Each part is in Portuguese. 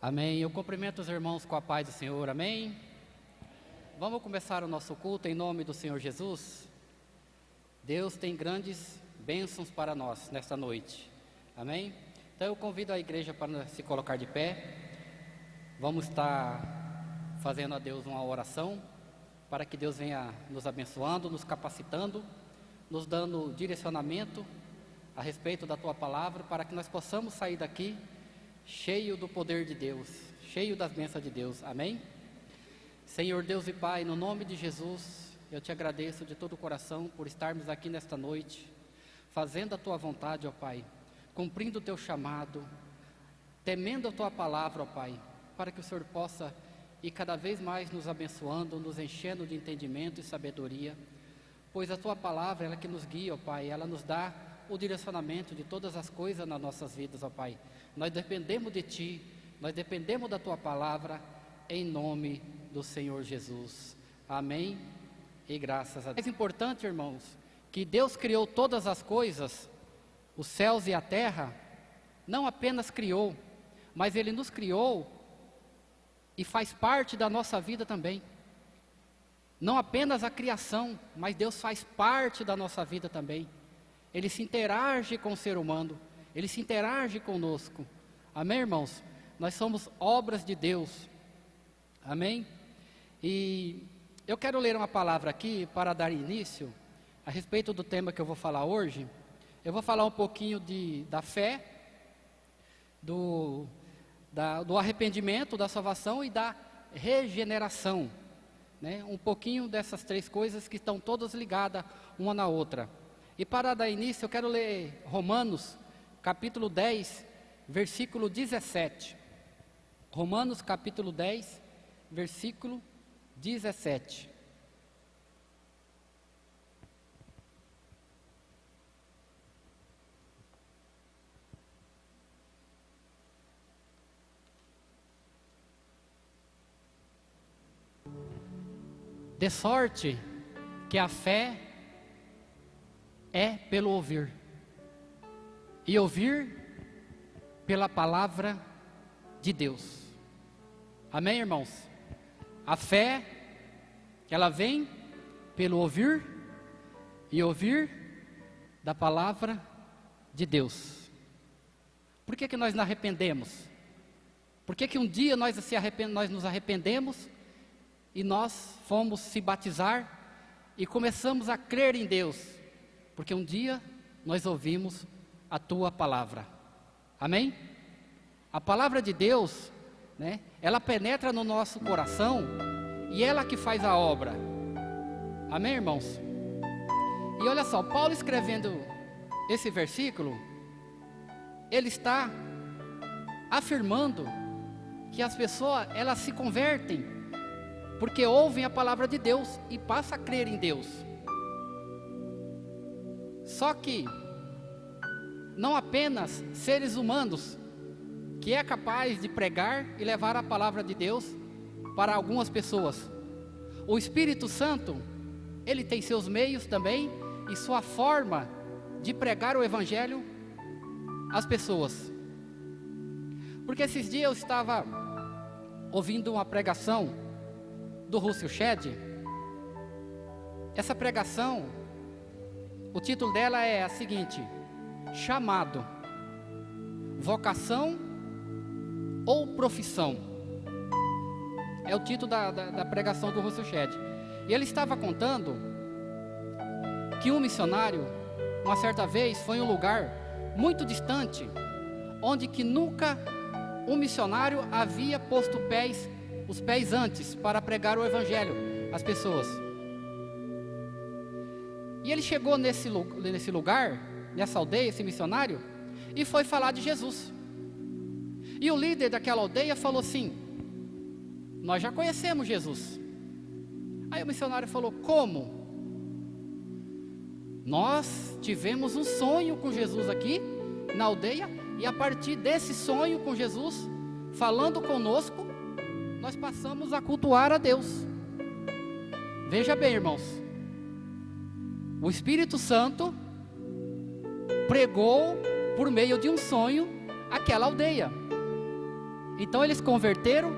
Amém. Eu cumprimento os irmãos com a paz do Senhor. Amém. Vamos começar o nosso culto em nome do Senhor Jesus. Deus tem grandes bênçãos para nós nesta noite. Amém. Então eu convido a igreja para se colocar de pé. Vamos estar fazendo a Deus uma oração para que Deus venha nos abençoando, nos capacitando, nos dando direcionamento a respeito da Tua palavra, para que nós possamos sair daqui cheio do poder de Deus, cheio das bênçãos de Deus. Amém? Senhor Deus e Pai, no nome de Jesus, eu te agradeço de todo o coração por estarmos aqui nesta noite, fazendo a Tua vontade, ó Pai, cumprindo o Teu chamado, temendo a Tua palavra, ó Pai, para que o Senhor possa ir cada vez mais nos abençoando, nos enchendo de entendimento e sabedoria, pois a Tua palavra, ela que nos guia, ó Pai, ela nos dá o direcionamento de todas as coisas nas nossas vidas, ó Pai. Nós dependemos de Ti, nós dependemos da Tua palavra, em nome do Senhor Jesus. Amém e graças a Deus. É importante, irmãos, que Deus criou todas as coisas, os céus e a terra, não apenas criou, mas Ele nos criou e faz parte da nossa vida também. Não apenas a criação, mas Deus faz parte da nossa vida também. Ele se interage com o ser humano, Ele se interage conosco. Amém, irmãos? Nós somos obras de Deus. Amém? E eu quero ler uma palavra aqui para dar início a respeito do tema que eu vou falar hoje. Eu vou falar um pouquinho da fé, do arrependimento, da salvação e da regeneração, né? Um pouquinho dessas três coisas que estão todas ligadas uma na outra. E para dar início, eu quero ler Romanos, capítulo 10, versículo 17. Romanos, capítulo 10, versículo 17. De sorte que a fé é pelo ouvir, e ouvir pela palavra de Deus. Amém, irmãos? A fé, ela vem pelo ouvir, e ouvir da palavra de Deus. Por que nós nos arrependemos? Por que um dia nós nos arrependemos e nós fomos se batizar e começamos a crer em Deus? Porque um dia nós ouvimos a Tua palavra. Amém? A palavra de Deus, né, ela penetra no nosso coração e ela que faz a obra. Amém, irmãos? E olha só, Paulo escrevendo esse versículo, ele está afirmando que as pessoas, elas se convertem porque ouvem a palavra de Deus e passam a crer em Deus. Só que não apenas seres humanos que é capaz de pregar e levar a palavra de Deus para algumas pessoas. O Espírito Santo, ele tem seus meios também e sua forma de pregar o Evangelho às pessoas. Porque esses dias eu estava ouvindo uma pregação do Russell Shedd. Essa pregação, o título dela é a seguinte: chamado, vocação ou profissão. É o título da pregação do Russell Shedd. E ele estava contando que um missionário, uma certa vez, foi em um lugar muito distante, onde que nunca um missionário havia posto os pés antes para pregar o Evangelho às pessoas. E ele chegou nesse lugar, nessa aldeia, esse missionário, e foi falar de Jesus. E o líder daquela aldeia falou assim: nós já conhecemos Jesus. Aí o missionário falou: como? Nós tivemos um sonho com Jesus aqui na aldeia, e a partir desse sonho com Jesus, falando conosco, nós passamos a cultuar a Deus. Veja bem, irmãos, o Espírito Santo pregou por meio de um sonho aquela aldeia. Então eles converteram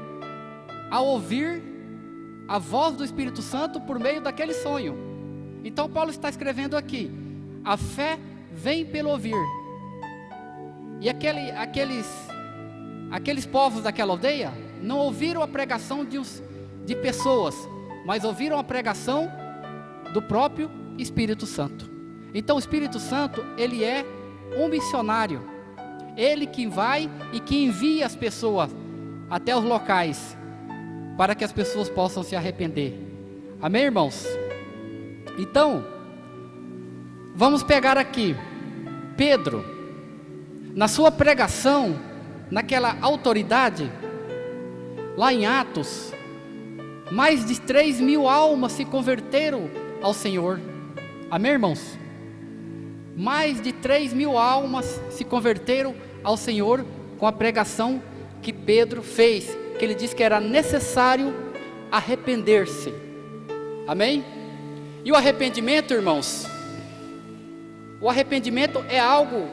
ao ouvir a voz do Espírito Santo por meio daquele sonho. Então Paulo está escrevendo aqui: a fé vem pelo ouvir. E aqueles povos daquela aldeia não ouviram a pregação de pessoas, mas ouviram a pregação do próprio Espírito Santo. Então o Espírito Santo, ele é um missionário, ele que vai e que envia as pessoas até os locais, para que as pessoas possam se arrepender. Amém, irmãos? Então, vamos pegar aqui Pedro, na sua pregação, naquela autoridade, lá em Atos, mais de 3.000 almas se converteram ao Senhor. Amém, irmãos? Mais de 3.000 almas se converteram ao Senhor com a pregação que Pedro fez, que ele disse que era necessário arrepender-se. Amém? E o arrependimento, irmãos, o arrependimento é algo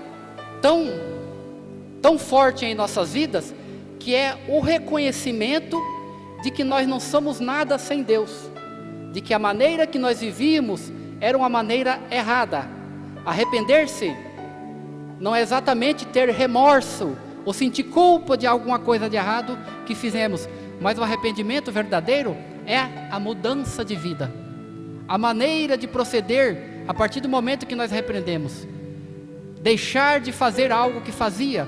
tão forte em nossas vidas, que é o reconhecimento de que nós não somos nada sem Deus, de que a maneira que nós vivíamos era uma maneira errada. Arrepender-se não é exatamente ter remorso ou sentir culpa de alguma coisa de errado que fizemos, mas o arrependimento verdadeiro é a mudança de vida, a maneira de proceder a partir do momento que nós repreendemos, deixar de fazer algo que fazia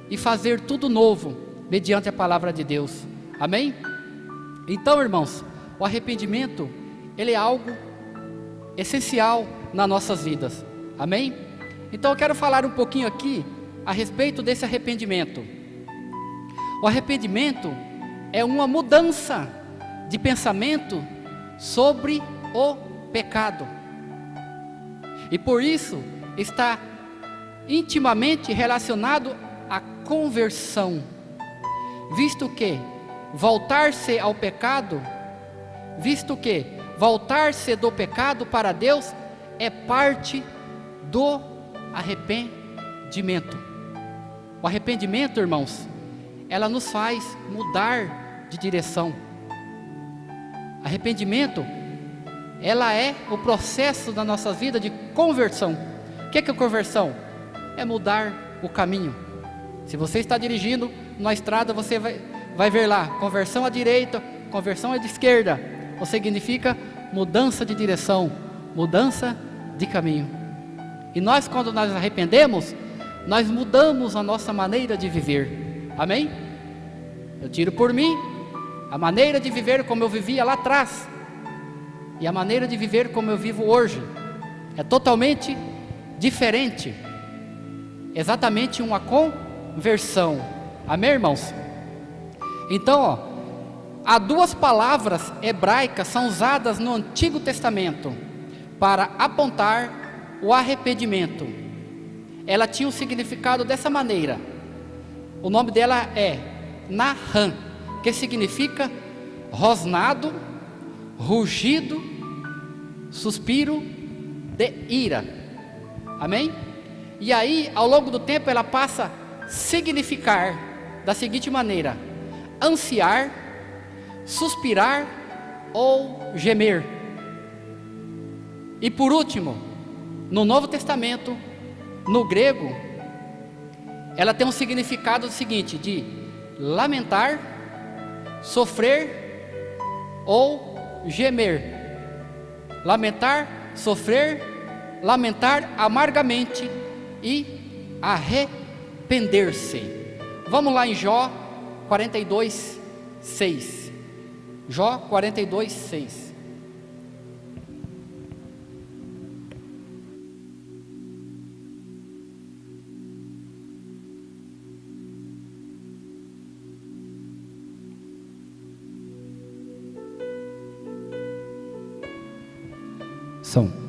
e fazer tudo novo mediante a palavra de Deus. Amém? Então, irmãos, o arrependimento, ele é algo essencial nas nossas vidas. Amém? Então eu quero falar um pouquinho aqui a respeito desse arrependimento. O arrependimento é uma mudança de pensamento sobre o pecado, e por isso está intimamente relacionado à conversão, visto que voltar-se do pecado para Deus é parte do arrependimento. O arrependimento, irmãos, ela nos faz mudar de direção. Arrependimento, ela é o processo da nossa vida de conversão. O que é conversão? É mudar o caminho. Se você está dirigindo na estrada, você vai ver lá, conversão à direita, conversão à esquerda. Ou significa mudança de direção, mudança de caminho. E nós, quando nós arrependemos, nós mudamos a nossa maneira de viver. Amém? Eu tiro por mim a maneira de viver como eu vivia lá atrás, e a maneira de viver como eu vivo hoje é totalmente diferente. Exatamente uma conversão. Amém, irmãos? Então, há duas palavras hebraicas são usadas no Antigo Testamento para apontar o arrependimento. Ela tinha um significado dessa maneira. O nome dela é Naham, que significa rosnado, rugido, suspiro de ira. Amém? E aí, ao longo do tempo, ela passa a significar da seguinte maneira: ansiar, suspirar ou gemer. E por último, no Novo Testamento, no grego, ela tem um significado seguinte, de lamentar, sofrer ou gemer. Lamentar, sofrer, lamentar amargamente e arrepender-se. Vamos lá em Jó 42:6. Jó 42:6.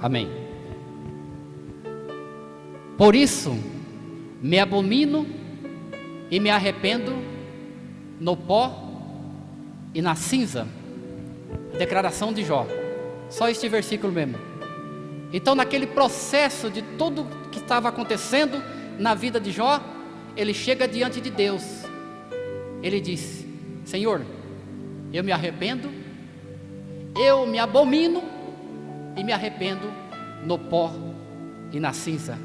Amém. Por isso me abomino e me arrependo no pó e na cinza. Declaração de Jó. Só este versículo mesmo. Então, naquele processo de tudo que estava acontecendo na vida de Jó, ele chega diante de Deus ele disse: Senhor, eu me arrependo, eu me abomino e me arrependo no pó e na cinza.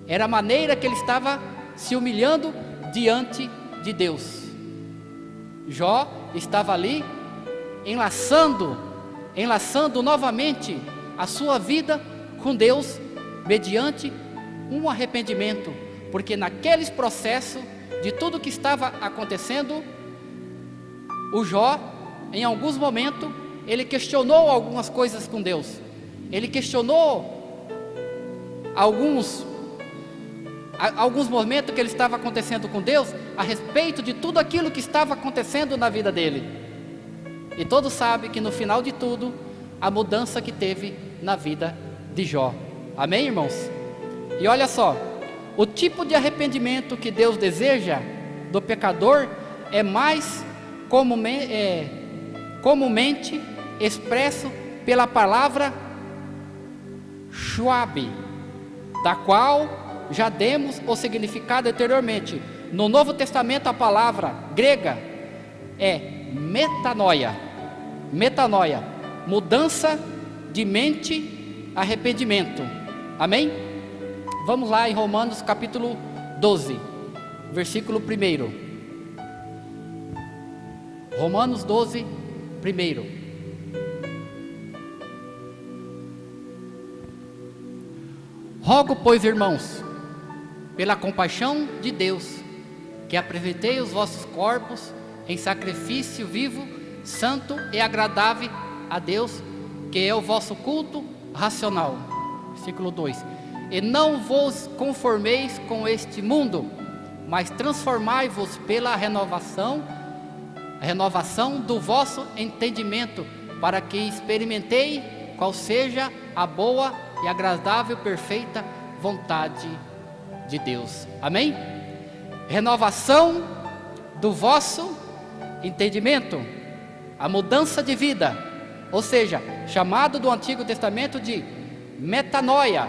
Era a maneira que ele estava se humilhando diante de Deus. Jó estava ali enlaçando novamente a sua vida com Deus mediante um arrependimento, porque naqueles processos de tudo que estava acontecendo, o Jó, em alguns momentos, ele questionou algumas coisas com Deus. Ele questionou alguns momentos que ele estava acontecendo com Deus a respeito de tudo aquilo que estava acontecendo na vida dele. E todos sabem que no final de tudo, a mudança que teve na vida de Jó. Amém, irmãos? E olha só, o tipo de arrependimento que Deus deseja do pecador é mais comumente expresso pela palavra Shuab, da qual já demos o significado anteriormente. No Novo Testamento a palavra grega é metanoia, mudança de mente, arrependimento. Amém? Vamos lá em Romanos capítulo 12, versículo 1. Romanos 12, 1. Rogo, pois, irmãos, pela compaixão de Deus, que apresentei os vossos corpos em sacrifício vivo, santo e agradável a Deus, que é o vosso culto racional. Versículo 2: E não vos conformeis com este mundo, mas transformai-vos pela renovação do vosso entendimento, para que experimentei qual seja a boa e agradável, perfeita vontade de Deus. Amém? Renovação do vosso entendimento, a mudança de vida, ou seja, chamado do Antigo Testamento de metanoia,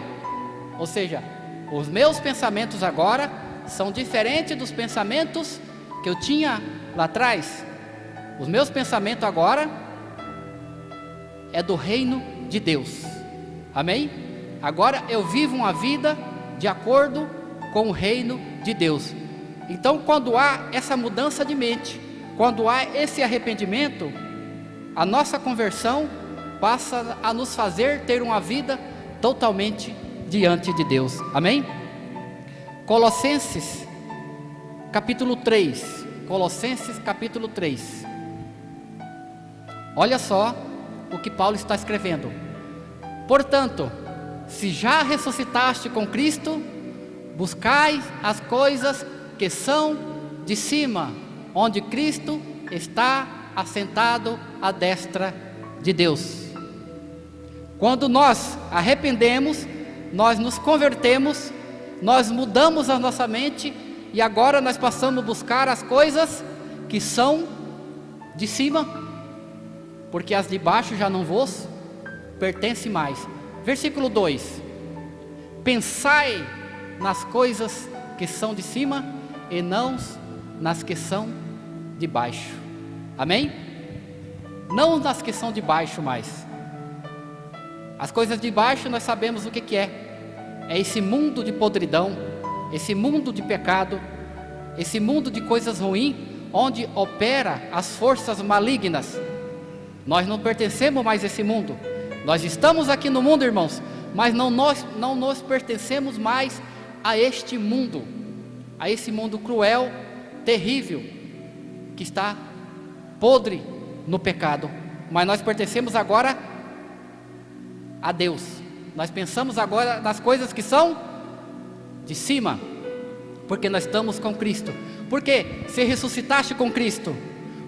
ou seja, os meus pensamentos agora são diferentes dos pensamentos que eu tinha lá atrás. Os meus pensamentos agora é do reino de Deus. Amém? Agora eu vivo uma vida de acordo com o reino de Deus. Então, quando há essa mudança de mente, quando há esse arrependimento, a nossa conversão passa a nos fazer ter uma vida totalmente diante de Deus. Amém? Colossenses capítulo 3. Colossenses capítulo 3. Olha só o que Paulo está escrevendo. Portanto, se já ressuscitaste com Cristo, buscai as coisas que são de cima, onde Cristo está assentado à destra de Deus. Quando nós arrependemos, nós nos convertemos, nós mudamos a nossa mente, e agora nós passamos a buscar as coisas que são de cima, porque as de baixo já não vos pertencem mais. Versículo 2: Pensai nas coisas que são de cima e não nas que são de baixo. Amém? Não nas que são de baixo mais. As coisas de baixo nós sabemos o que é. É esse mundo de podridão, esse mundo de pecado, esse mundo de coisas ruins, onde opera as forças malignas. Nós não pertencemos mais a esse mundo. Nós estamos aqui no mundo, irmãos, mas não nos pertencemos mais a este mundo, a esse mundo cruel, terrível, que está podre no pecado. Mas nós pertencemos agora a Deus. Nós pensamos agora nas coisas que são de cima, porque nós estamos com Cristo. Porque se ressuscitaste com Cristo,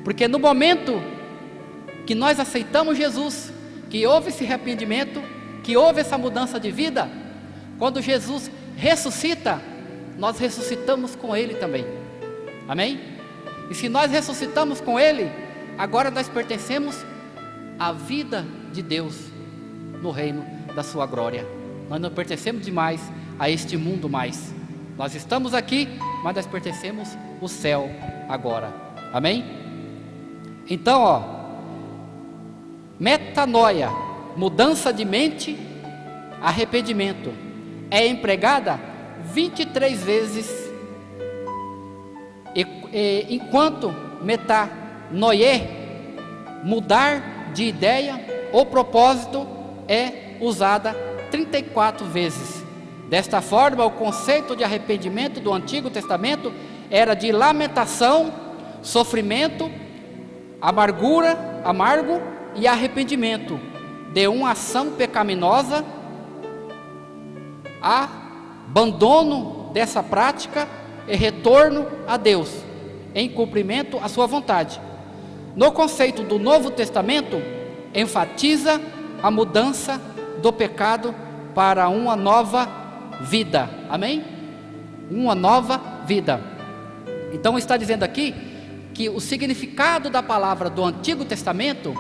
porque no momento que nós aceitamos Jesus, que houve esse arrependimento, que houve essa mudança de vida, quando Jesus ressuscita, nós ressuscitamos com Ele também. Amém? E se nós ressuscitamos com Ele, agora nós pertencemos à vida de Deus no reino da sua glória. Nós não pertencemos demais a este mundo mais. Nós estamos aqui mas nós pertencemos ao céu agora. Amém? Então, metanoia, mudança de mente, arrependimento, é empregada 23 vezes, enquanto metanoia, mudar de ideia ou propósito, é usada 34 vezes. Desta forma, o conceito de arrependimento do Antigo Testamento era de lamentação, sofrimento, amargo e arrependimento de uma ação pecaminosa, abandono dessa prática e retorno a Deus, em cumprimento à sua vontade. No conceito do Novo Testamento, enfatiza a mudança do pecado para uma nova vida. Amém? Uma nova vida. Então está dizendo aqui que o significado da palavra do Antigo Testamento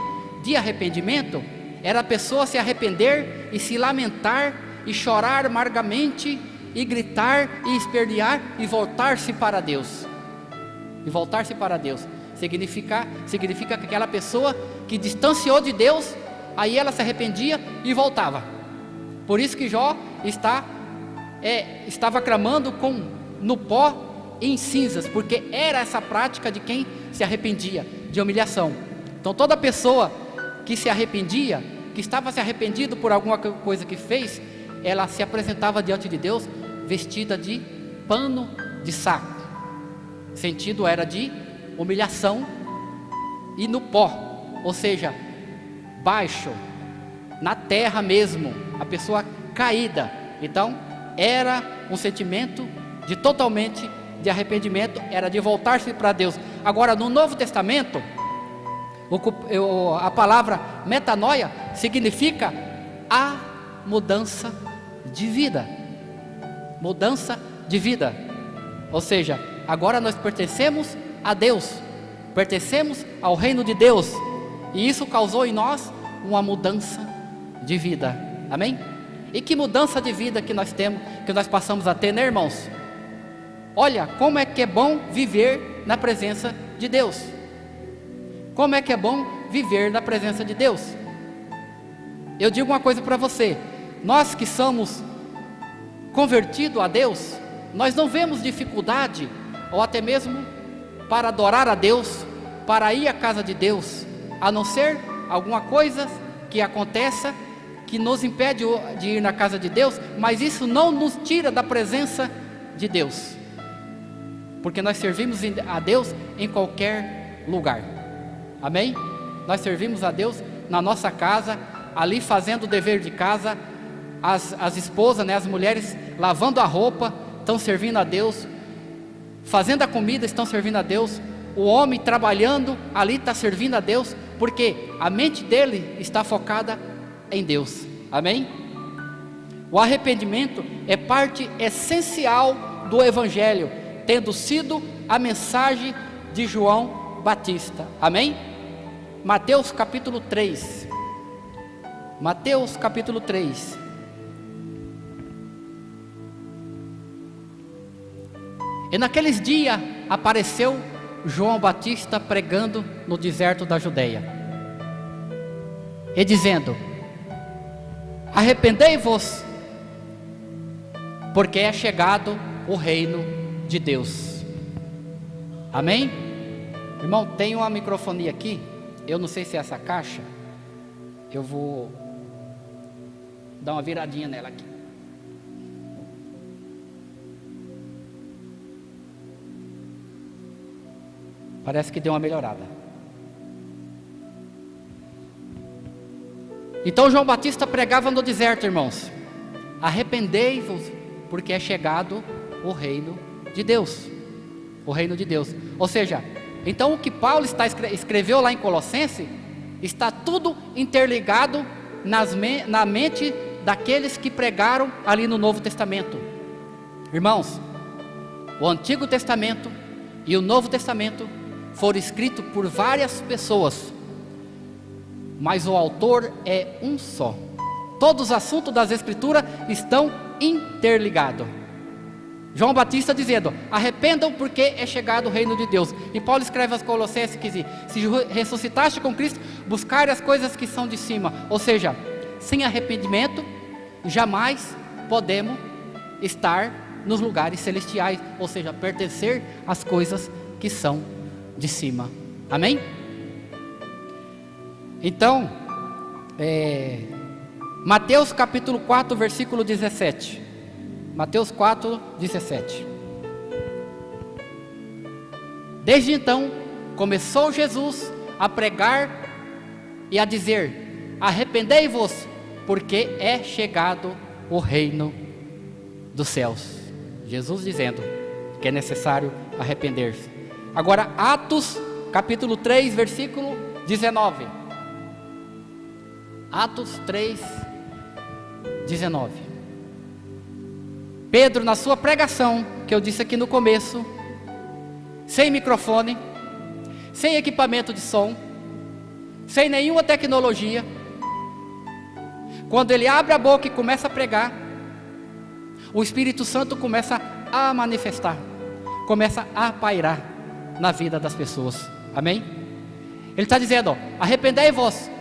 de arrependimento era a pessoa se arrepender e se lamentar e chorar amargamente e gritar e espernear e voltar-se para Deus. E voltar-se para Deus significa que aquela pessoa que distanciou de Deus, aí ela se arrependia e voltava. Por isso que Jó estava clamando no pó e em cinzas, porque era essa prática de quem se arrependia, de humilhação. Então toda pessoa que se arrependia, que estava se arrependido por alguma coisa que fez, ela se apresentava diante de Deus vestida de pano de saco. O sentido era de humilhação e no pó, ou seja, baixo, na terra mesmo, a pessoa caída. Então era um sentimento totalmente de arrependimento, era de voltar-se para Deus. Agora no Novo Testamento, a palavra metanoia significa a mudança de vida. Mudança de vida. Ou seja, agora nós pertencemos a Deus, pertencemos ao reino de Deus, e isso causou em nós uma mudança de vida. Amém? E que mudança de vida que nós temos, que nós passamos a ter, né, irmãos? Olha, como é que é bom viver na presença de Deus. Como é que é bom viver na presença de Deus. Eu digo uma coisa para você: nós que somos convertidos a Deus, nós não vemos dificuldade, ou até mesmo para adorar a Deus, para ir à casa de Deus, a não ser alguma coisa que aconteça que nos impede de ir na casa de Deus, mas isso não nos tira da presença de Deus, porque nós servimos a Deus em qualquer lugar. Amém? Nós servimos a Deus na nossa casa, ali fazendo o dever de casa, as esposas, né, as mulheres lavando a roupa, estão servindo a Deus, fazendo a comida, estão servindo a Deus, o homem trabalhando, ali está servindo a Deus, porque a mente dele está focada em Deus. Amém? O arrependimento é parte essencial do Evangelho, tendo sido a mensagem de João Batista. Amém? Mateus capítulo 3. Mateus capítulo 3. E naqueles dias apareceu João Batista pregando no deserto da Judeia, e dizendo: arrependei-vos, porque é chegado o reino de Deus. Amém? Irmão, tem uma microfonia aqui, eu não sei se é essa caixa, eu vou dar uma viradinha nela aqui. Parece que deu uma melhorada. Então João Batista pregava no deserto, irmãos: arrependei-vos, porque é chegado o reino de Deus. O reino de Deus. Ou seja, então o que Paulo escreveu lá em Colossenses, está tudo interligado na mente daqueles que pregaram ali no Novo Testamento. Irmãos, o Antigo Testamento e o Novo Testamento foram escritos por várias pessoas, mas o autor é um só. Todos os assuntos das Escrituras estão interligados. João Batista dizendo: arrependam porque é chegado o reino de Deus. E Paulo escreve aos Colossenses que diz: se ressuscitaste com Cristo, buscar as coisas que são de cima. Ou seja, sem arrependimento, jamais podemos estar nos lugares celestiais, ou seja, pertencer às coisas que são de cima. Amém? Então, Mateus capítulo 4, versículo 17. Mateus 4, 17. Desde então, começou Jesus a pregar e a dizer: arrependei-vos, porque é chegado o reino dos céus. Jesus dizendo que é necessário arrepender-se. Agora, Atos capítulo 3, versículo 19. Atos 3, 19. Pedro, na sua pregação, que eu disse aqui no começo, sem microfone, sem equipamento de som, sem nenhuma tecnologia, quando ele abre a boca e começa a pregar, o Espírito Santo começa a manifestar, começa a pairar na vida das pessoas. Amém? Ele está dizendo: arrependei-vos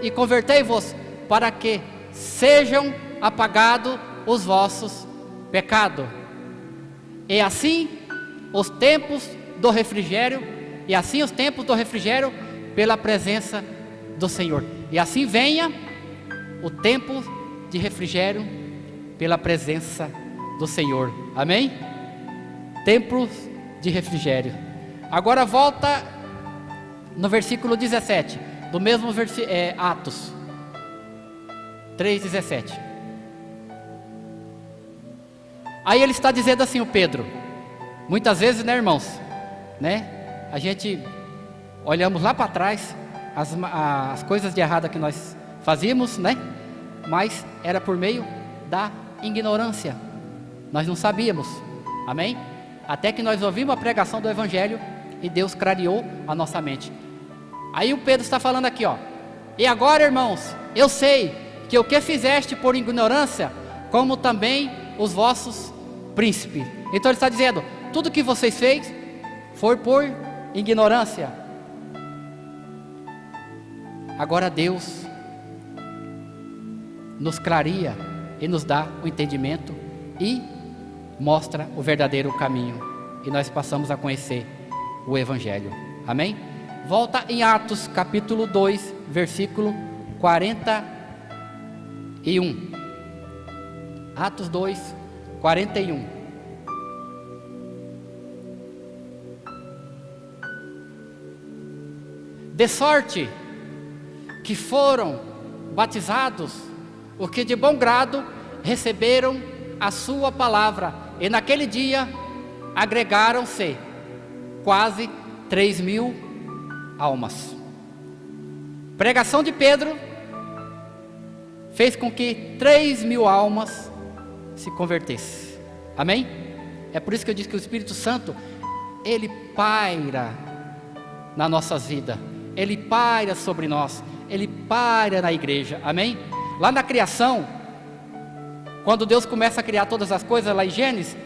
e convertei-vos, para que sejam apagados os vossos pecados, e assim os tempos do refrigério, pela presença do Senhor, e assim venha o tempo de refrigério pela presença do Senhor. Amém? Tempos de refrigério. Agora volta no versículo 17 do mesmo Atos 3:17. Aí ele está dizendo assim, o Pedro, muitas vezes, né, irmãos, né, a gente olhamos lá para trás as coisas de errada que nós fazíamos, né, mas era por meio da ignorância, nós não sabíamos. Amém? Até que nós ouvimos a pregação do Evangelho e Deus clareou a nossa mente. Aí o Pedro está falando aqui, ó: e agora, irmãos, eu sei que o que fizeste por ignorância, como também os vossos príncipes. Então ele está dizendo: tudo que vocês fez foi por ignorância. Agora Deus nos clareia e nos dá o entendimento e mostra o verdadeiro caminho, e nós passamos a conhecer o Evangelho. Amém? Volta em Atos capítulo 2, versículo 41. Atos 2, 41. De sorte que foram batizados os que de bom grado receberam a sua palavra, e naquele dia agregaram-se quase 3.000 almas. Pregação de Pedro fez com que 3.000 almas se convertessem. Amém? É por isso que eu disse que o Espírito Santo, ele paira na nossas vidas, ele paira sobre nós, ele paira na igreja. Amém? Lá na criação, quando Deus começa a criar todas as coisas, lá em Gênesis,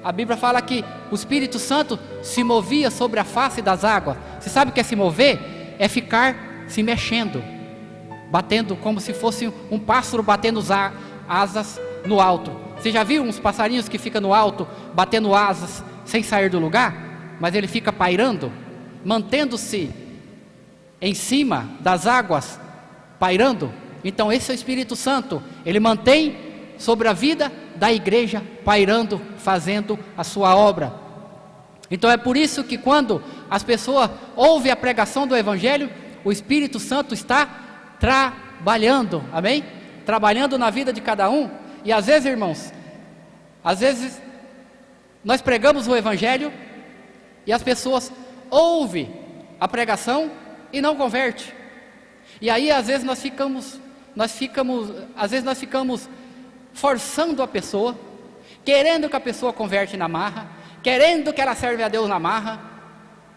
a Bíblia fala que o Espírito Santo se movia sobre a face das águas. Você sabe o que é se mover? É ficar se mexendo, batendo como se fosse um pássaro batendo asas no alto. Você já viu uns passarinhos que ficam no alto, batendo asas, sem sair do lugar? Mas ele fica pairando, mantendo-se em cima das águas, pairando. Então esse é o Espírito Santo, ele mantém sobre a vida da igreja, pairando, fazendo a sua obra. Então é por isso que quando as pessoas ouvem a pregação do Evangelho, o Espírito Santo está trabalhando. Amém? Trabalhando na vida de cada um. E às vezes, irmãos, às vezes nós pregamos o Evangelho e as pessoas ouvem a pregação e não convertem. E aí às vezes nós ficamos forçando a pessoa, querendo que a pessoa converte na marra, querendo que ela serve a Deus na marra,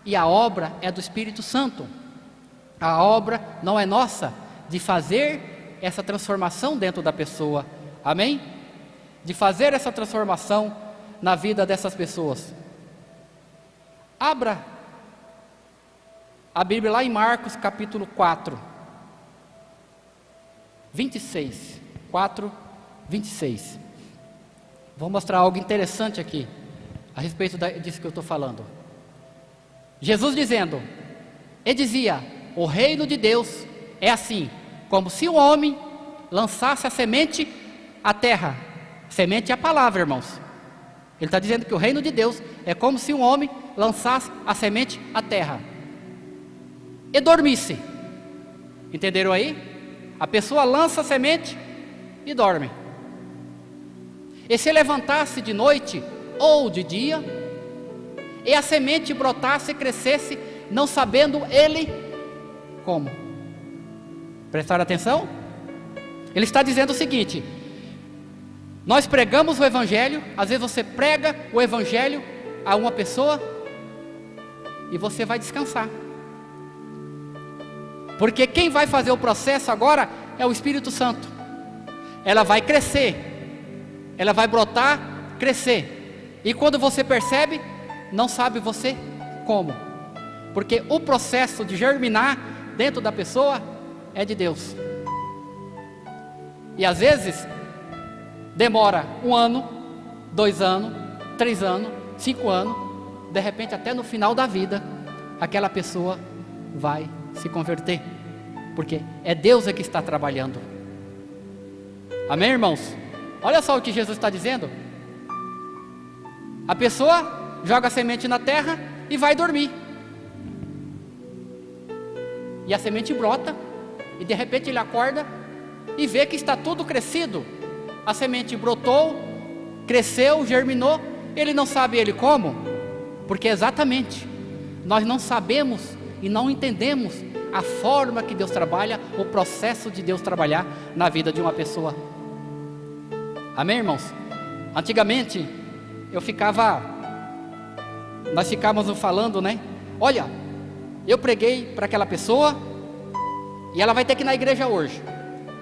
e a obra é do Espírito Santo. A obra não é nossa, de fazer essa transformação dentro da pessoa. Amém? De fazer essa transformação na vida dessas pessoas. Abra a Bíblia lá em Marcos capítulo 4, 26, 4, 26. Vou mostrar algo interessante aqui, a respeito disso que eu estou falando. Jesus dizendo, e dizia, o reino de Deus é assim, como se um homem lançasse a semente à terra. Semente é a palavra, irmãos. Ele está dizendo que o reino de Deus é como se um homem lançasse a semente à terra e dormisse. Entenderam aí? A pessoa lança a semente e dorme. E se levantasse de noite ou de dia, e a semente brotasse e crescesse, não sabendo ele como. Prestaram atenção? Ele está dizendo o seguinte: nós pregamos o Evangelho, às vezes você prega o Evangelho a uma pessoa e você vai descansar. Porque quem vai fazer o processo agora é o Espírito Santo. Ela vai crescer, ela vai brotar, crescer. E quando você percebe, não sabe você como. Porque o processo de germinar dentro da pessoa é de Deus. E às vezes demora 1 ano, 2 anos, 3 anos, 5 anos, de repente até no final da vida, aquela pessoa vai se converter, porque é Deus que está trabalhando. Amém, irmãos? Olha só o que Jesus está dizendo. A pessoa joga a semente na terra e vai dormir, e a semente brota, e de repente ele acorda e vê que está tudo crescido. A semente brotou, cresceu, germinou. Ele não sabe ele como, porque exatamente nós não sabemos e não entendemos a forma que Deus trabalha, o processo de Deus trabalhar na vida de uma pessoa. Amém, irmãos? Antigamente nós ficávamos falando, né? Olha, eu preguei para aquela pessoa e ela vai ter que ir na igreja hoje.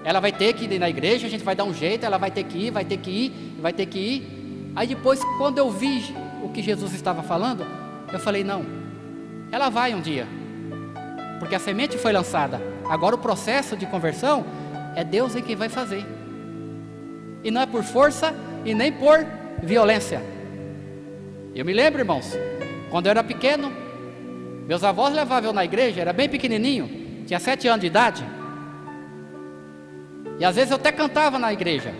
Ela vai ter que ir na igreja, a gente vai dar um jeito, ela vai ter que ir, vai ter que ir, vai ter que ir. Aí depois, quando eu vi o que Jesus estava falando, eu falei, não, ela vai um dia, porque a semente foi lançada. Agora o processo de conversão é Deus quem vai fazer. E não é por força e nem por violência. Eu me lembro, irmãos, quando eu era pequeno, meus avós levavam eu na igreja, era bem pequenininho, tinha 7 anos de idade. E às vezes eu até cantava na igreja.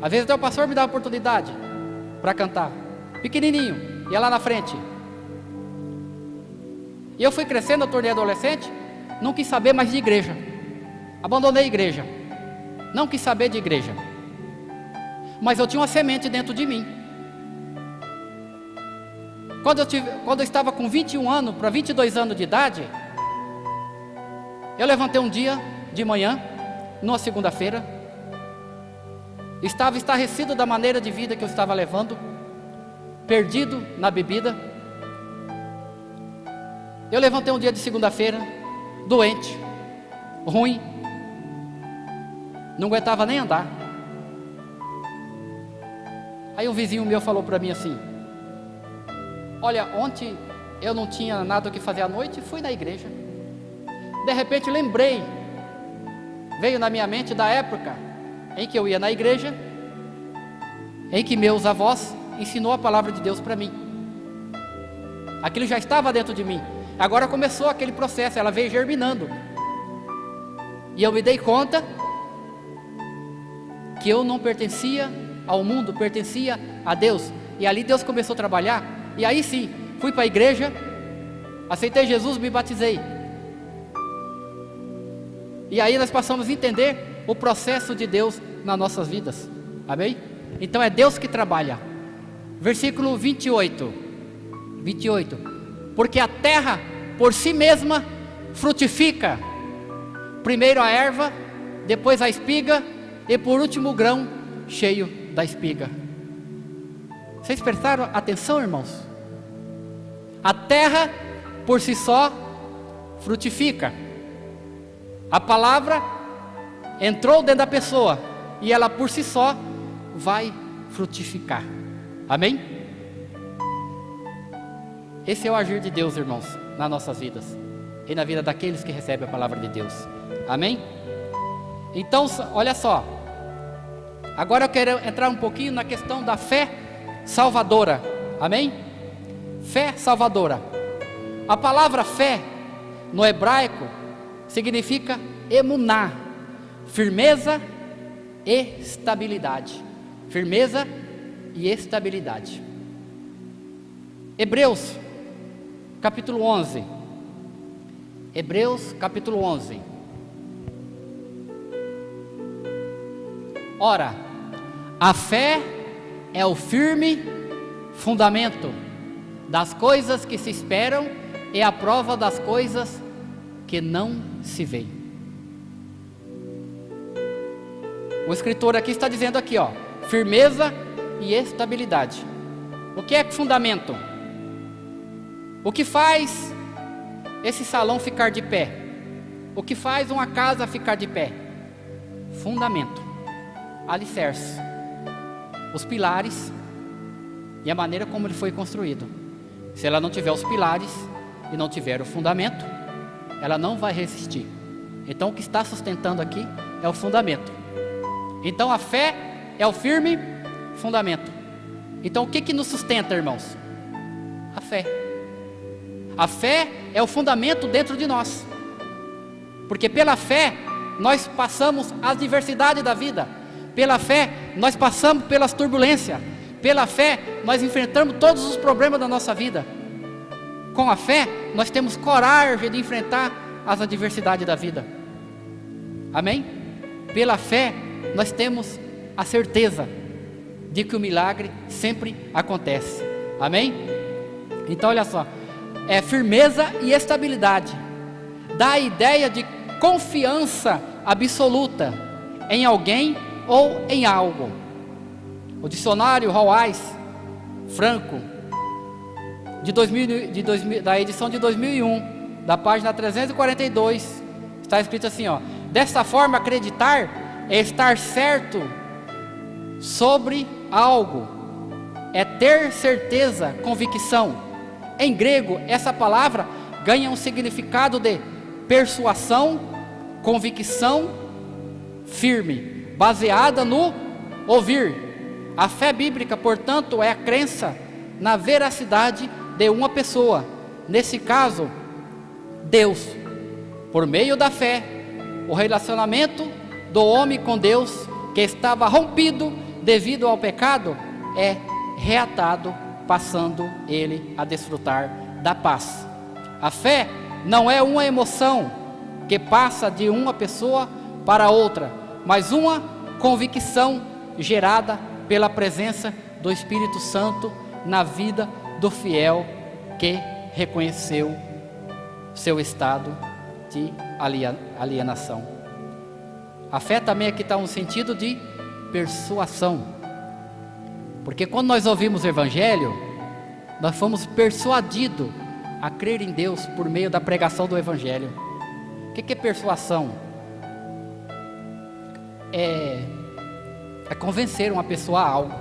Às vezes até o pastor me dava oportunidade para cantar, pequenininho, ia lá na frente. E eu fui crescendo, eu tornei adolescente, não quis saber mais de igreja. Abandonei a igreja, não quis saber de igreja. Mas eu tinha uma semente dentro de mim. Quando eu estava com 21 anos para 22 anos de idade, eu levantei um dia de manhã, numa segunda-feira, estava estarrecido da maneira de vida que eu estava levando, perdido na bebida. Eu levantei um dia de segunda-feira, doente, ruim, não aguentava nem andar. Aí um vizinho meu falou para mim assim: olha, ontem eu não tinha nada o que fazer à noite e fui na igreja. De repente lembrei, veio na minha mente da época em que eu ia na igreja, em que meus avós ensinou a palavra de Deus para mim. Aquilo já estava dentro de mim. Agora começou aquele processo, ela veio germinando. E eu me dei conta que eu não pertencia ao mundo, pertencia a Deus. E ali Deus começou a trabalhar. E aí sim, fui para a igreja, aceitei Jesus, me batizei. E aí nós passamos a entender o processo de Deus nas nossas vidas. Amém? Então é Deus que trabalha. Versículo 28. Porque a terra por si mesma frutifica. Primeiro a erva, depois a espiga, e por último o grão cheio da espiga. Vocês prestaram atenção, irmãos? A terra por si só frutifica. A palavra entrou dentro da pessoa e ela por si só vai frutificar. Amém? Esse é o agir de Deus, irmãos, nas nossas vidas e na vida daqueles que recebem a palavra de Deus. Amém? Então, olha só. Agora eu quero entrar um pouquinho na questão da fé salvadora. Amém? Fé salvadora. A palavra fé, no hebraico, significa emuná, firmeza e estabilidade. Firmeza e estabilidade. Hebreus, capítulo 11. Hebreus, capítulo 11. Ora, a fé é o firme fundamento das coisas que se esperam e a prova das coisas que não se veem. O escritor aqui está dizendo aqui, ó, firmeza e estabilidade. O que é fundamento? O que faz esse salão ficar de pé? O que faz uma casa ficar de pé? Fundamento, alicerce, os pilares e a maneira como ele foi construído. Se ela não tiver os pilares e não tiver o fundamento, ela não vai resistir. Então o que está sustentando aqui é o fundamento. Então a fé é o firme fundamento. Então o que nos sustenta, irmãos? A fé. A fé é o fundamento dentro de nós. Porque pela fé nós passamos as diversidades da vida. Pela fé nós passamos pelas turbulências. Pela fé nós enfrentamos todos os problemas da nossa vida. Com a fé nós temos coragem de enfrentar as adversidades da vida. Amém? Pela fé nós temos a certeza de que o milagre sempre acontece. Amém? Então olha só, é firmeza e estabilidade. Dá a ideia de confiança absoluta em alguém ou em algo. O dicionário Howais Franco da edição de 2001, da página 342, está escrito assim, ó: dessa forma, acreditar é estar certo sobre algo, é ter certeza, convicção. Em grego, essa palavra ganha um significado de persuasão, convicção firme, baseada no ouvir. A fé bíblica, portanto, é a crença na veracidade de uma pessoa, nesse caso, Deus. Por meio da fé, o relacionamento do homem com Deus, que estava rompido devido ao pecado, é reatado, passando ele a desfrutar da paz. A fé não é uma emoção que passa de uma pessoa para outra, mas uma convicção gerada pela presença do Espírito Santo na vida do fiel que reconheceu seu estado de alienação. A fé também aqui está no sentido de persuasão, porque quando nós ouvimos o Evangelho, nós fomos persuadidos a crer em Deus por meio da pregação do Evangelho. O que é persuasão? É convencer uma pessoa a algo.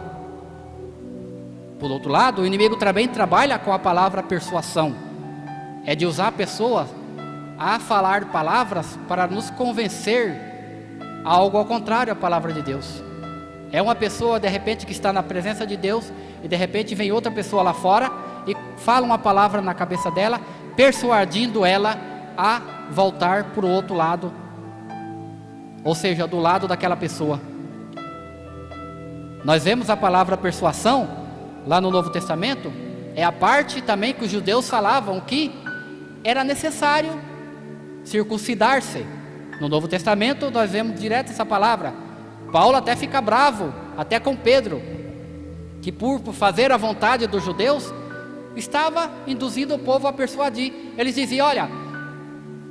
Por outro lado, o inimigo também trabalha com a palavra persuasão. É de usar a pessoa a falar palavras para nos convencer a algo ao contrário à palavra de Deus. É uma pessoa de repente que está na presença de Deus e de repente vem outra pessoa lá fora e fala uma palavra na cabeça dela, persuadindo ela a voltar para o outro lado, ou seja, do lado daquela pessoa. Nós vemos a palavra persuasão lá no Novo Testamento, é a parte também que os judeus falavam que era necessário circuncidar-se. No Novo Testamento nós vemos direto essa palavra. Paulo até fica bravo, até com Pedro, que por fazer a vontade dos judeus, estava induzindo o povo a persuadir. Eles diziam, olha,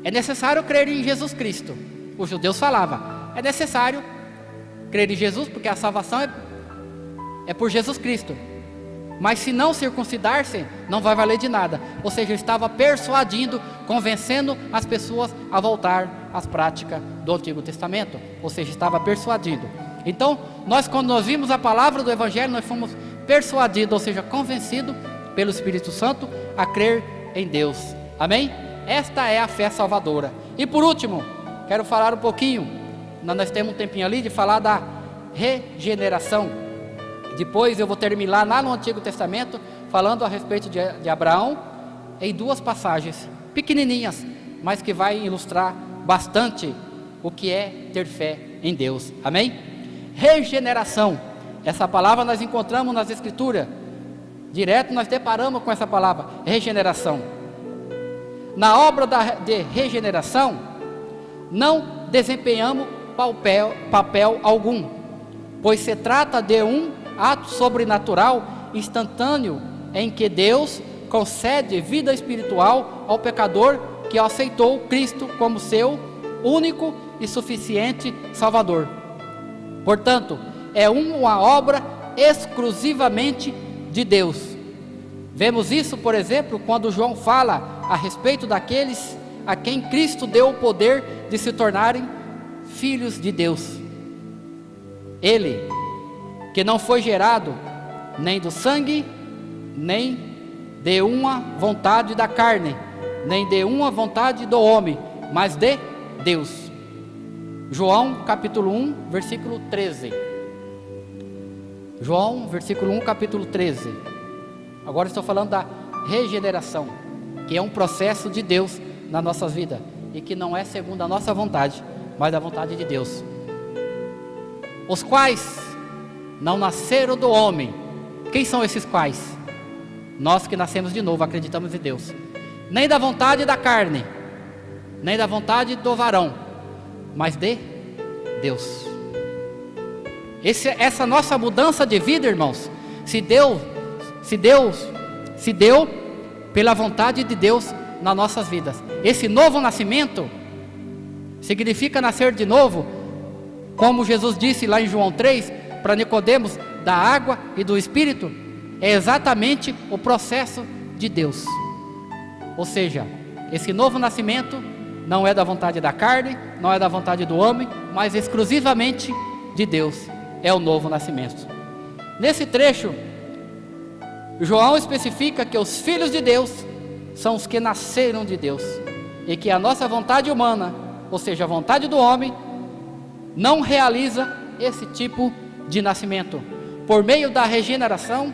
é necessário crer em Jesus Cristo. Os judeus falavam, é necessário crer em Jesus, porque a salvação é por Jesus Cristo. Mas se não circuncidar-se, não vai valer de nada. Ou seja, estava persuadindo, convencendo as pessoas a voltar às práticas do Antigo Testamento. Ou seja, estava persuadindo. Então, quando nós vimos a palavra do Evangelho, nós fomos persuadidos, ou seja, convencidos pelo Espírito Santo a crer em Deus. Amém? Esta é a fé salvadora. E por último, quero falar um pouquinho, nós temos um tempinho ali de falar da regeneração. Depois eu vou terminar lá no Antigo Testamento, falando a respeito de Abraão, em duas passagens pequenininhas, mas que vai ilustrar bastante o que é ter fé em Deus. Amém? Regeneração, essa palavra nós encontramos nas Escrituras, direto nós deparamos com essa palavra, regeneração. Na obra de regeneração, não desempenhamos papel algum, pois se trata de um ato sobrenatural, instantâneo, em que Deus concede vida espiritual ao pecador que aceitou Cristo como seu único e suficiente Salvador. Portanto, é uma obra exclusivamente de Deus. Vemos isso, por exemplo, quando João fala a respeito daqueles a quem Cristo deu o poder de se tornarem filhos de Deus. Ele, que não foi gerado nem do sangue, nem de uma vontade da carne, nem de uma vontade do homem, mas de Deus. João capítulo 1, versículo 13. João, versículo 1, capítulo 13. Agora estou falando da regeneração, que é um processo de Deus nas nossas vidas, e que não é segundo a nossa vontade, mas a vontade de Deus. Os quais não nasceram do homem. Quem são esses quais? Nós que nascemos de novo, acreditamos em Deus. Nem da vontade da carne, nem da vontade do varão, mas de Deus. Essa nossa mudança de vida, irmãos, se deu pela vontade de Deus nas nossas vidas. Esse novo nascimento significa nascer de novo, como Jesus disse lá em João 3, para Nicodemos, da água e do Espírito. É exatamente o processo de Deus. Ou seja, esse novo nascimento não é da vontade da carne, não é da vontade do homem, mas exclusivamente de Deus. É o novo nascimento. Nesse trecho, João especifica que os filhos de Deus são os que nasceram de Deus, e que a nossa vontade humana, ou seja, a vontade do homem, não realiza esse tipo de nascimento. Por meio da regeneração,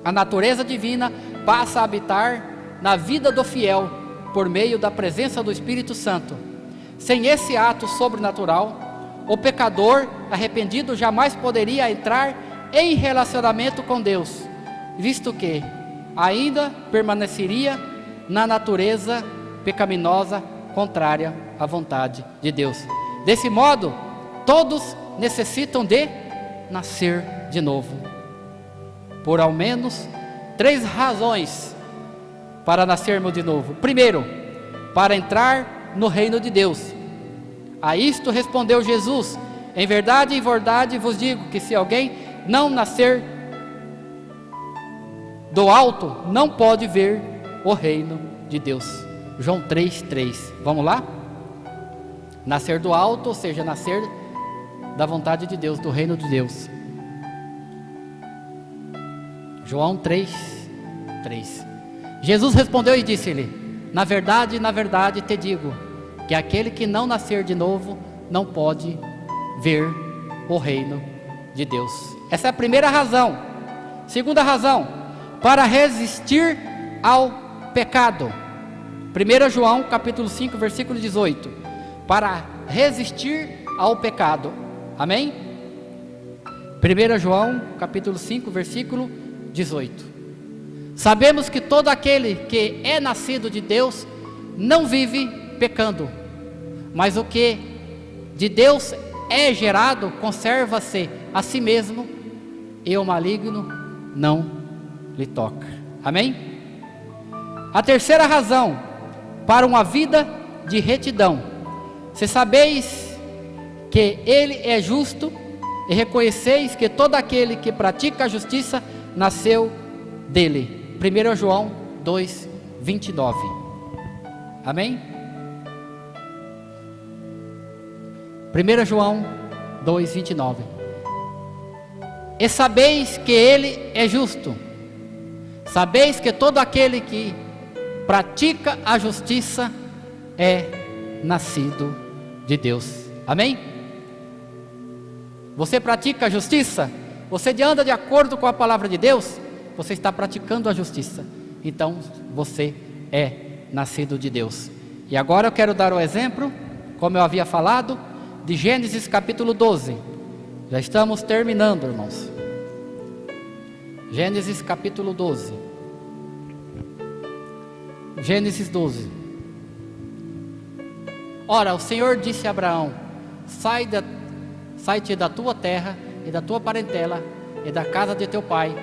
a natureza divina passa a habitar na vida do fiel, por meio da presença do Espírito Santo. Sem esse ato sobrenatural, o pecador arrependido jamais poderia entrar em relacionamento com Deus, visto que ainda permaneceria na natureza pecaminosa contrária à vontade de Deus. Desse modo, todos necessitam de nascer de novo, por ao menos 3 razões para nascermos de novo. Primeiro, para entrar no reino de Deus. A isto respondeu Jesus: em verdade vos digo que se alguém não nascer do alto, não pode ver o reino de Deus. João 3:3. Vamos lá? Nascer do alto, ou seja, nascer da vontade de Deus, do reino de Deus. João 3:3. Jesus respondeu e disse-lhe: na verdade te digo, que aquele que não nascer de novo, não pode ver o reino de Deus. Essa é a primeira razão. Segunda razão, para resistir ao pecado. 1 João capítulo 5, versículo 18. Para resistir ao pecado. Amém? 1 João capítulo 5, versículo 18. Sabemos que todo aquele que é nascido de Deus não vive pecando, mas o que de Deus é gerado conserva-se a si mesmo, e o maligno não lhe toca. Amém? A terceira razão, para uma vida de retidão. Se sabeis que Ele é justo, e reconheceis que todo aquele que pratica a justiça nasceu dele. 1 João 2:29. Amém? 1 João 2:29. E sabeis que Ele é justo. Sabeis que todo aquele que pratica a justiça é nascido de Deus. Amém? Você pratica a justiça? Você anda de acordo com a palavra de Deus? Você está praticando a justiça. Então você é nascido de Deus. E agora eu quero dar o exemplo, como eu havia falado, de Gênesis capítulo 12. Já estamos terminando, irmãos. Gênesis capítulo 12. Gênesis 12. Ora, o Senhor disse a Abraão: sai-te da tua terra e da tua parentela e da casa de teu pai,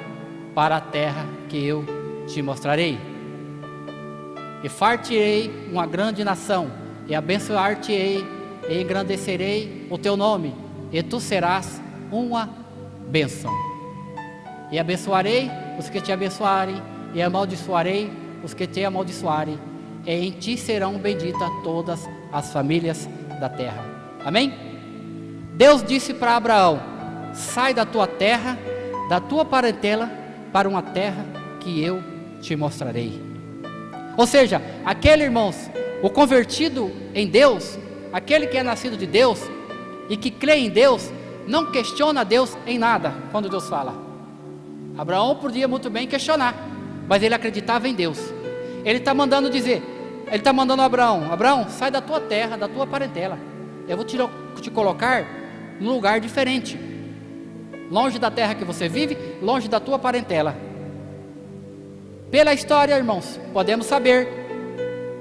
para a terra que eu te mostrarei. E far-te-ei uma grande nação, e abençoar-te-ei, e engrandecerei o teu nome, e tu serás uma bênção. E abençoarei os que te abençoarem, e amaldiçoarei os que te amaldiçoarem, e em ti serão benditas todas as famílias da terra. Amém? Deus disse para Abraão: sai da tua terra, da tua parentela, para uma terra que eu te mostrarei. Ou seja, aquele, irmãos, o convertido em Deus, aquele que é nascido de Deus e que crê em Deus, não questiona Deus em nada quando Deus fala. Abraão podia muito bem questionar, mas ele acreditava em Deus. Ele está mandando dizer, ele está mandando a Abraão, sai da tua terra, da tua parentela. Eu vou te colocar num lugar diferente, longe da terra que você vive, longe da tua parentela. Pela história, irmãos, podemos saber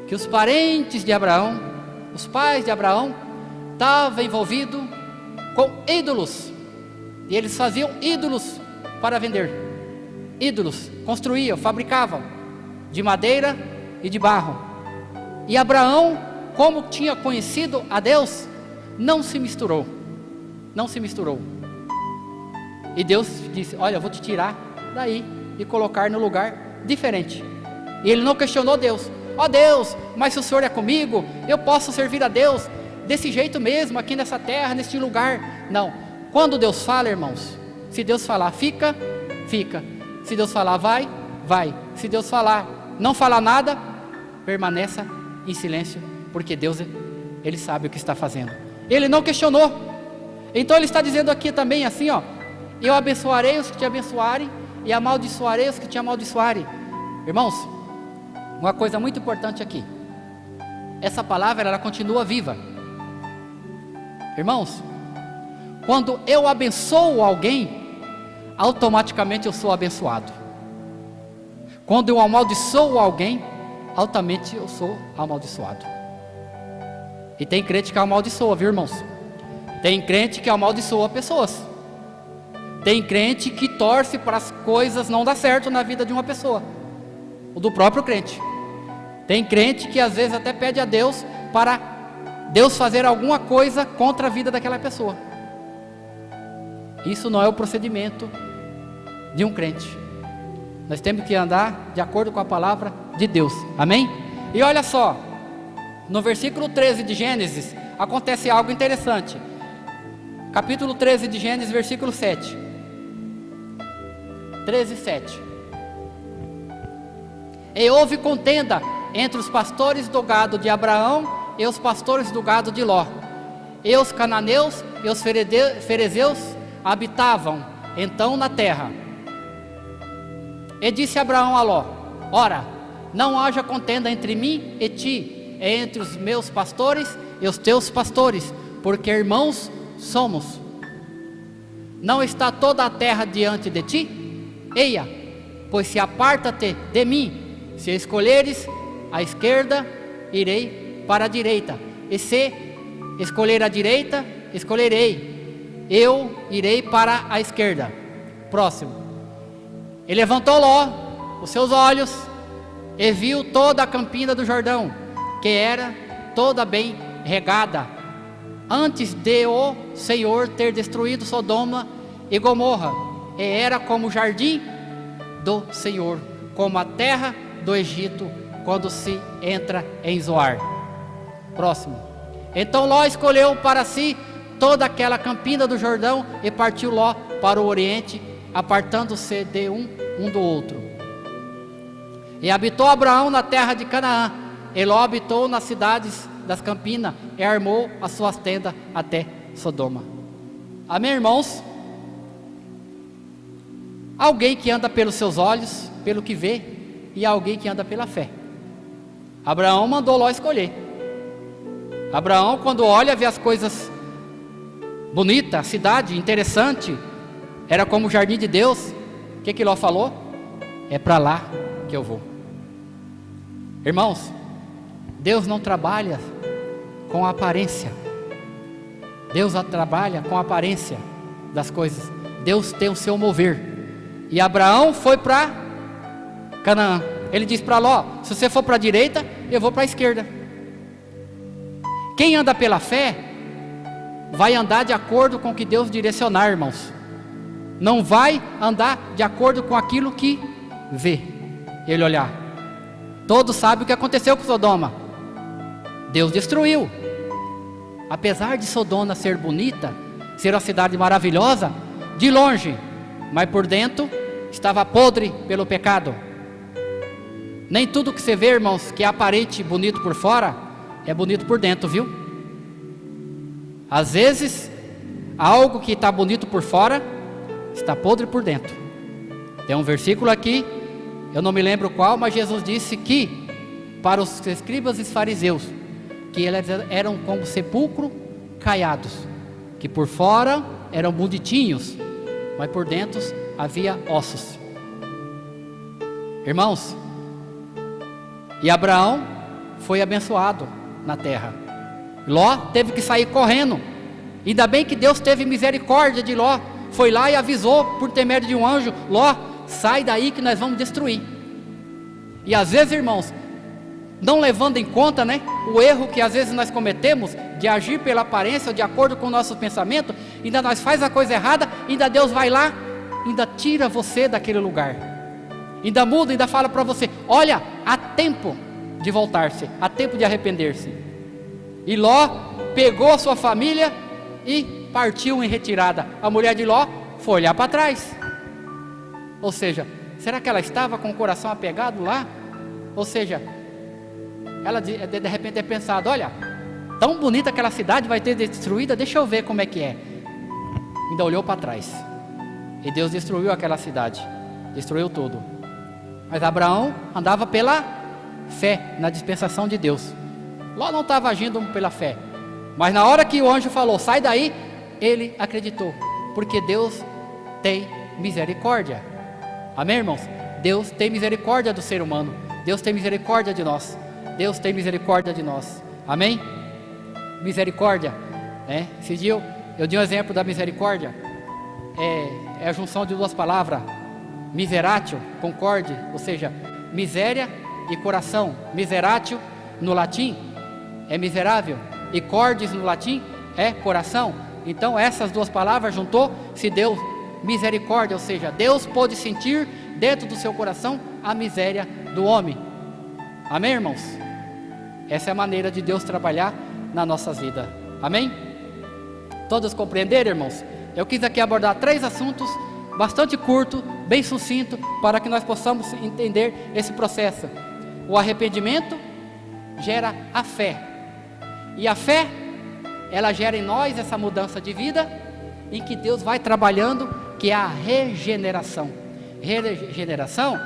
que os parentes de Abraão, os pais de Abraão, estavam envolvidos com ídolos, e eles faziam ídolos para vender. Ídolos, construíam, fabricavam de madeira e de barro. E Abraão, como tinha conhecido a Deus, não se misturou. E Deus disse: olha, eu vou te tirar daí e colocar no lugar diferente. E ele não questionou Deus: ó Deus, mas se o Senhor é comigo, eu posso servir a Deus desse jeito mesmo, aqui nessa terra, neste lugar. Não, quando Deus fala, irmãos, se Deus falar fica, fica. Se Deus falar vai, vai. Se Deus falar não falar nada, permaneça em silêncio, porque Deus, Ele sabe o que está fazendo. Ele não questionou. Então Ele está dizendo aqui também assim, ó: eu abençoarei os que te abençoarem, e amaldiçoarei os que te amaldiçoarem. Irmãos, uma coisa muito importante aqui, essa palavra ela continua viva. Irmãos, quando eu abençoo alguém, automaticamente eu sou abençoado. Quando eu amaldiçoo alguém, altamente eu sou amaldiçoado. E tem crente que amaldiçoa, viu, irmãos? Tem crente que amaldiçoa pessoas. Tem crente que torce para as coisas não dar certo na vida de uma pessoa, o do próprio crente. Tem crente que às vezes até pede a Deus para Deus fazer alguma coisa contra a vida daquela pessoa. Isso não é o procedimento de um crente. Nós temos que andar de acordo com a palavra de Deus. Amém? E olha só, no versículo 13 de Gênesis acontece algo interessante. Capítulo 13 de Gênesis, versículo 7. 13, 7. E houve contenda entre os pastores do gado de Abraão e os pastores do gado de Ló. E os cananeus e os ferezeus habitavam então na terra. E disse Abraão a Ló: ora, não haja contenda entre mim e ti, e entre os meus pastores e os teus pastores, porque irmãos somos. Não está toda a terra diante de ti? Eia, pois se aparta-te de mim. Se escolheres a esquerda, irei para a direita, e se escolher a direita, escolherei, eu irei para a esquerda. Próximo. E levantou Ló os seus olhos e viu toda a campina do Jordão, que era toda bem regada, antes de o Senhor ter destruído Sodoma e Gomorra, e era como o jardim do Senhor, como a terra do Egito, quando se entra em Zoar. Próximo. Então Ló escolheu para si toda aquela campina do Jordão, e partiu Ló para o oriente, apartando-se de um do outro. E habitou Abraão na terra de Canaã, e Ló habitou nas cidades das campinas, e armou as suas tendas até Sodoma. Amém, irmãos? Alguém que anda pelos seus olhos, pelo que vê, e alguém que anda pela fé. Abraão mandou Ló escolher. Abraão, quando olha, vê as coisas bonitas, a cidade interessante, era como o jardim de Deus. O que Ló falou? É para lá que eu vou. Irmãos, Deus não trabalha com a aparência. Deus trabalha com a aparência das coisas. Deus tem o seu mover. E Abraão foi para Canaã. Ele disse para Ló: se você for para a direita, eu vou para a esquerda. Quem anda pela fé vai andar de acordo com o que Deus direcionar, irmãos. Não vai andar de acordo com aquilo que vê. Ele olhar. Todos sabem o que aconteceu com Sodoma. Deus destruiu. Apesar de Sodoma ser bonita, ser uma cidade maravilhosa, de longe, mas por dentro estava podre pelo pecado. Nem tudo que você vê, irmãos, que é aparente bonito por fora, é bonito por dentro, viu? Às vezes, algo que está bonito por fora, está podre por dentro. Tem um versículo aqui, eu não me lembro qual, mas Jesus disse que, para os escribas e fariseus, que eles eram como sepulcro caiados, que por fora eram bonitinhos, mas por dentro havia ossos. Irmãos, e Abraão foi abençoado na terra. Ló teve que sair correndo. Ainda bem que Deus teve misericórdia de Ló, foi lá e avisou por intermédio de um anjo: Ló, sai daí que nós vamos destruir. E às vezes, irmãos, não levando em conta, o erro que às vezes nós cometemos de agir pela aparência ou de acordo com o nosso pensamento, ainda nós faz a coisa errada, ainda Deus vai lá, ainda tira você daquele lugar, ainda muda, ainda fala para você: olha, há tempo de voltar-se, há tempo de arrepender-se. E Ló pegou a sua família e partiu em retirada. A mulher de Ló foi olhar para trás. Ou seja, será que ela estava com o coração apegado lá? Ou seja, ela de repente é pensado: olha, tão bonita aquela cidade vai ter destruída, deixa eu ver como é que é. Ainda olhou para trás. E Deus destruiu aquela cidade, destruiu tudo. Mas Abraão andava pela fé, na dispensação de Deus. Ló não estava agindo pela fé, mas na hora que o anjo falou: sai daí, ele acreditou, porque Deus tem misericórdia. Amém, irmãos? Deus tem misericórdia do ser humano. Deus tem misericórdia de nós. Deus tem misericórdia de nós. Amém? Misericórdia, Esse dia eu dei um exemplo da misericórdia. É a junção de duas palavras: miseratio, concorde, ou seja, miséria e coração. Miseratio no latim é miserável, e cordis no latim é coração. Então essas duas palavras juntou, se deu misericórdia, ou seja, Deus pôde sentir dentro do seu coração a miséria do homem. Amém, irmãos? Essa é a maneira de Deus trabalhar na nossa vida. Amém? Todos compreenderam, irmãos? Eu quis aqui abordar 3 assuntos, bastante curto, bem sucinto, para que nós possamos entender esse processo. O arrependimento gera a fé, e a fé, ela gera em nós essa mudança de vida, em que Deus vai trabalhando, que é a regeneração. Regeneração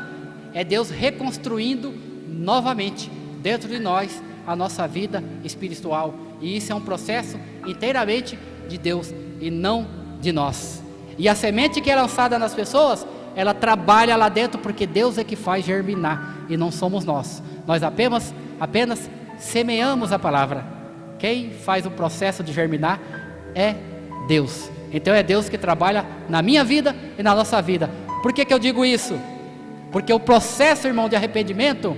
é Deus reconstruindo novamente dentro de nós a nossa vida espiritual, e isso é um processo inteiramente de Deus e não de nós. E a semente que é lançada nas pessoas, ela trabalha lá dentro, porque Deus é que faz germinar, e não somos nós. Nós apenas semeamos a palavra. Quem faz o processo de germinar é Deus. Então é Deus que trabalha na minha vida e na nossa vida. Por que eu digo isso? Porque o processo, irmão, de arrependimento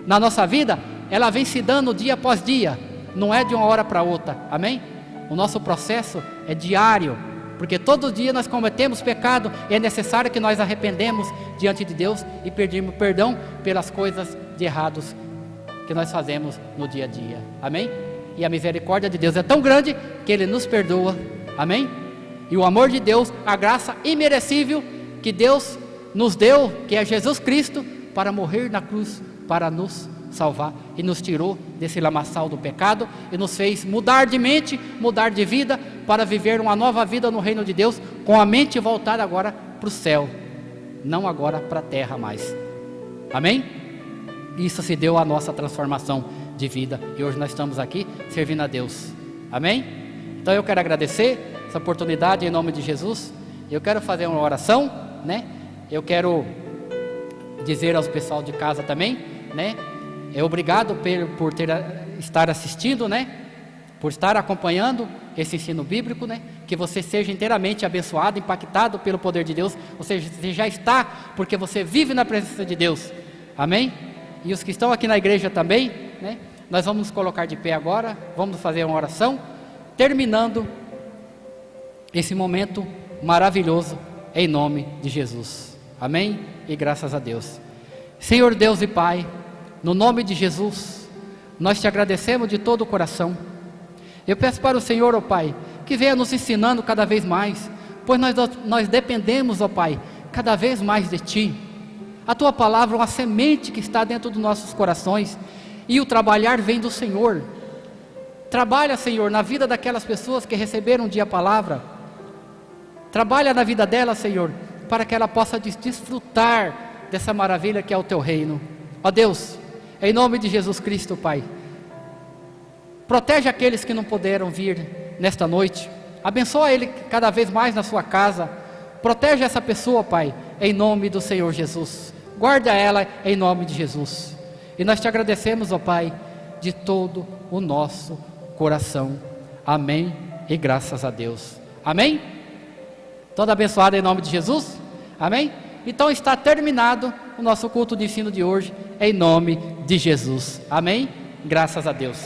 na nossa vida, ela vem se dando dia após dia, não é de uma hora para outra. Amém? O nosso processo é diário, porque todo dia nós cometemos pecado, e é necessário que nós arrependemos diante de Deus e pedimos perdão pelas coisas de errados que nós fazemos no dia a dia. Amém? E a misericórdia de Deus é tão grande que Ele nos perdoa. Amém? E o amor de Deus, a graça imerecível que Deus nos deu, que é Jesus Cristo, para morrer na cruz, para nos salvar, e nos tirou desse lamaçal do pecado, e nos fez mudar de mente, mudar de vida, para viver uma nova vida no reino de Deus, com a mente voltada agora para o céu, não agora para a terra mais. Amém? Isso se deu a nossa transformação de vida, e hoje nós estamos aqui servindo a Deus. Amém? Então eu quero agradecer essa oportunidade em nome de Jesus. Eu quero fazer uma oração, né? Eu quero dizer aos pessoal de casa também, né? Obrigado por estar assistindo, né? Por estar acompanhando esse ensino bíblico, né? Que você seja inteiramente abençoado, impactado pelo poder de Deus. Ou seja, você já está, porque você vive na presença de Deus. Amém? E os que estão aqui na igreja também, né? Nós vamos nos colocar de pé agora, vamos fazer uma oração, terminando esse momento maravilhoso, em nome de Jesus. Amém? E graças a Deus. Senhor Deus e Pai, no nome de Jesus, nós te agradecemos de todo o coração. Eu peço para o Senhor, ó Pai, que venha nos ensinando cada vez mais, pois nós dependemos, ó Pai, cada vez mais de Ti. A Tua palavra é uma semente que está dentro dos nossos corações, e o trabalhar vem do Senhor. Trabalha, Senhor, na vida daquelas pessoas que receberam um dia a palavra. Trabalha na vida delas, Senhor, para que ela possa desfrutar dessa maravilha que é o Teu reino. Ó Deus, em nome de Jesus Cristo, Pai, protege aqueles que não puderam vir nesta noite. Abençoa ele cada vez mais na sua casa. Protege essa pessoa, Pai, em nome do Senhor Jesus. Guarda ela em nome de Jesus. E nós te agradecemos, ó Pai, de todo o nosso coração. Amém e graças a Deus. Amém? Toda abençoada em nome de Jesus? Amém? Então está terminado o nosso culto de ensino de hoje, em nome de Jesus. Amém? Graças a Deus.